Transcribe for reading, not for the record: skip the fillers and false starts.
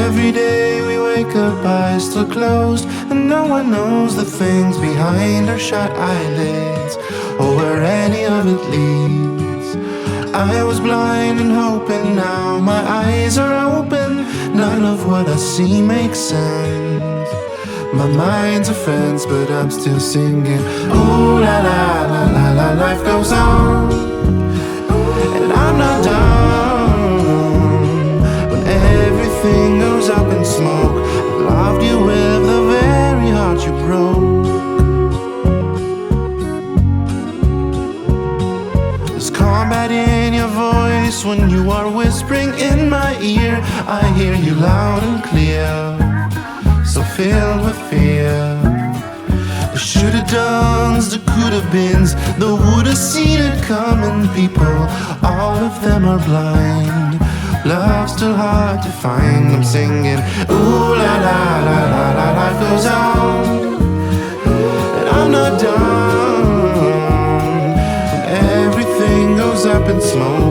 Every day we wake up, eyes still closed, and no one knows the things behind our shut eyelids, or where any of it leads. I was blind and hoping, now my eyes are open. None of what I see makes sense. My mind's a fence, but I'm still singing. Ooh la la la la la, life goes on, and I'm not done. When everything goes up in smoke, I loved you with the very heart you broke. There's combat in your voice when you are whispering in my ear. I hear you loud and clear, so filled with fear. The shoulda dones, the coulda beens, the woulda seen it coming. People, all of them are blind. Love's still hard to find. I'm singing, ooh la la la la la, life goes on, and I'm not done. When everything goes up in smoke,